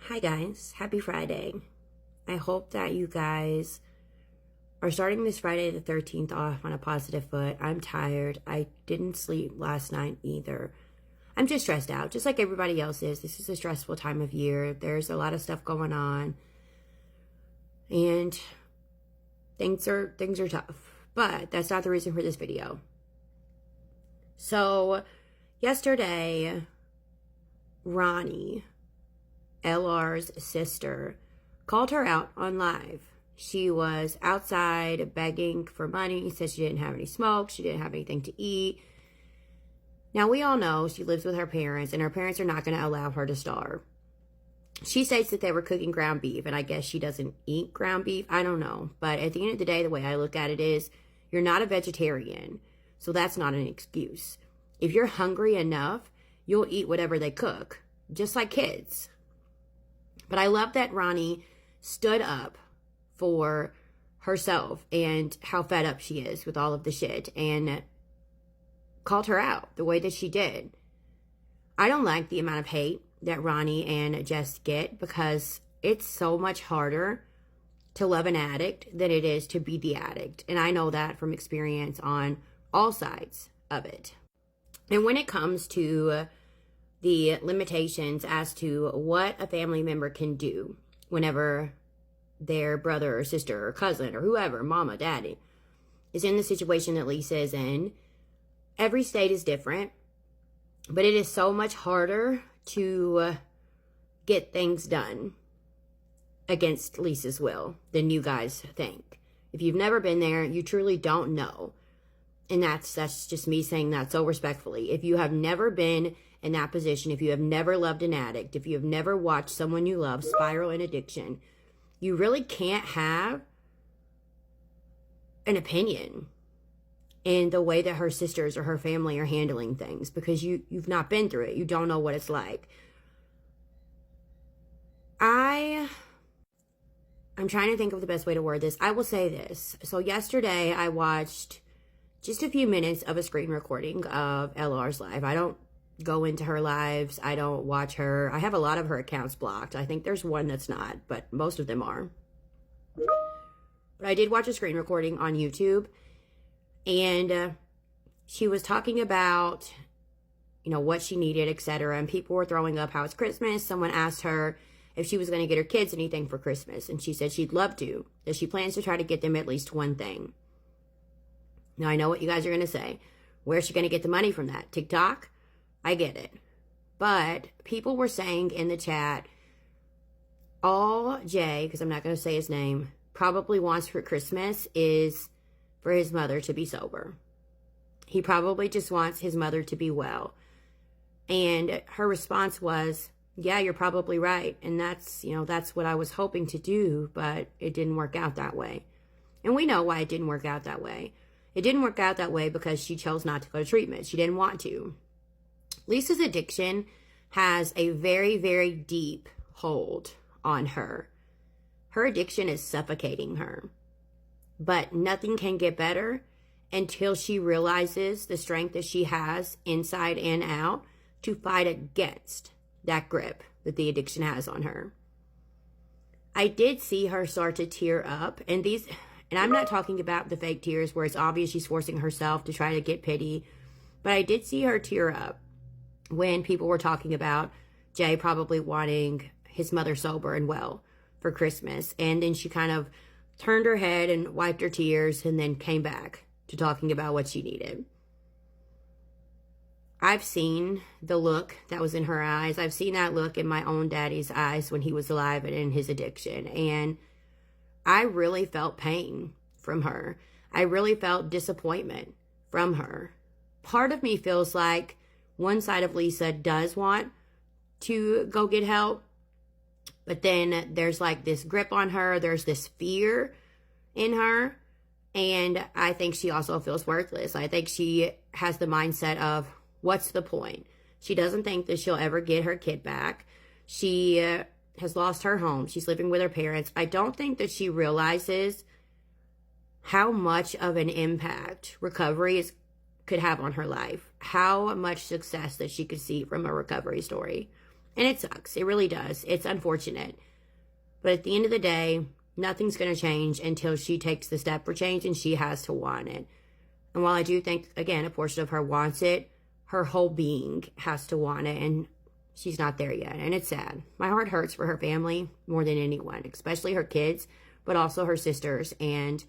Hi guys, happy Friday. I hope that you guys are starting this Friday the 13th off on a positive foot. I'm tired. I didn't sleep last night either. I'm just stressed out, just like everybody else is. This is a stressful time of year. There's a lot of stuff going on. And things are tough. But that's not the reason for this video. So, yesterday, Ronnie, LR's sister, called her out on live. She was outside begging for money, said she didn't have any smoke, she didn't have anything to eat. Now, we all know she lives with her parents, and her parents are not going to allow her to starve. She states that they were cooking ground beef, and I guess she doesn't eat ground beef. I don't know. But at the end of the day, the way I look at it is, you're not a vegetarian, so that's not an excuse. If you're hungry enough, you'll eat whatever they cook, just like kids. But I love that Ronnie stood up for herself and how fed up she is with all of the shit and called her out the way that she did. I don't like the amount of hate that Ronnie and Jess get because it's so much harder to love an addict than it is to be the addict. And I know that from experience on all sides of it. And when it comes to the limitations as to what a family member can do whenever their brother or sister or cousin or whoever, mama, daddy, is in the situation that Lisa is in, every state is different, but it is so much harder to get things done against Lisa's will than you guys think. If you've never been there, you truly don't know. And that's just me saying that so respectfully. If you have never been in that position, if you have never loved an addict, if you have never watched someone you love spiral in addiction, you really can't have an opinion in the way that her sisters or her family are handling things because you've not been through it. You don't know what it's like. I'm trying to think of the best way to word this. I will say this. So yesterday I watched just a few minutes of a screen recording of LR's live. I don't go into her lives. I don't watch her. I have a lot of her accounts blocked. I think there's one that's not, but most of them are. But I did watch a screen recording on YouTube, and she was talking about, what she needed, etc. And people were throwing up how it's Christmas. Someone asked her if she was going to get her kids anything for Christmas, and she said she'd love to, that she plans to try to get them at least one thing. Now, I know what you guys are going to say. Where's she going to get the money from that? TikTok? I get it. But people were saying in the chat, all Jay, because I'm not going to say his name, probably wants for Christmas is for his mother to be sober. He probably just wants his mother to be well. And her response was, yeah, you're probably right. And that's what I was hoping to do, but it didn't work out that way. And we know why it didn't work out that way. It didn't work out that way because she chose not to go to treatment. She didn't want to. Lisa's addiction has a very, very deep hold on her. Her addiction is suffocating her. But nothing can get better until she realizes the strength that she has inside and out to fight against that grip that the addiction has on her. I did see her start to tear up, and I'm not talking about the fake tears where it's obvious she's forcing herself to try to get pity, but I did see her tear up when people were talking about Jay probably wanting his mother sober and well for Christmas. And then she kind of turned her head and wiped her tears and then came back to talking about what she needed. I've seen the look that was in her eyes. I've seen that look in my own daddy's eyes when he was alive and in his addiction. And I really felt pain from her. I really felt disappointment from her. Part of me feels like one side of Lisa does want to go get help, but then there's like this grip on her. There's this fear in her. And I think she also feels worthless. I think she has the mindset of, what's the point? She doesn't think that she'll ever get her kid back. She has lost her home. She's living with her parents. I don't think that she realizes how much of an impact recovery could have on her life. How much success that she could see from a recovery story. And it sucks. It really does. It's unfortunate. But at the end of the day, nothing's going to change until she takes the step for change, and she has to want it. And while I do think, again, a portion of her wants it, her whole being has to want it, and she's not there yet. And it's sad. My heart hurts for her family more than anyone, especially her kids, but also her sisters and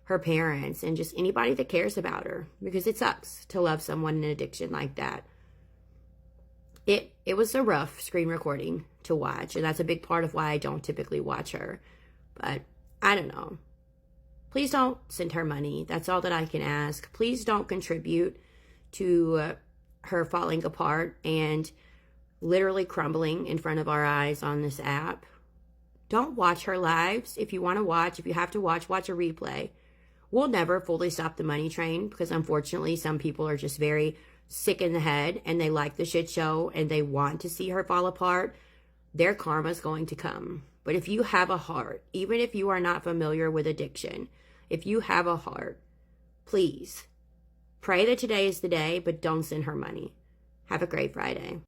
her parents and just anybody that cares about her, because it sucks to love someone in addiction like that. It was a rough screen recording to watch, and that's a big part of why I don't typically watch her. But I don't know. Please don't send her money. That's all that I can ask. Please don't contribute to her falling apart and literally crumbling in front of our eyes on this app. Don't watch her lives. If you want to watch, if you have to watch a replay. We'll never fully stop the money train, because unfortunately some people are just very sick in the head and they like the shit show and they want to see her fall apart. Their karma's going to come. But if you have a heart, even if you are not familiar with addiction, if you have a heart, please pray that today is the day, but don't send her money. Have a great Friday.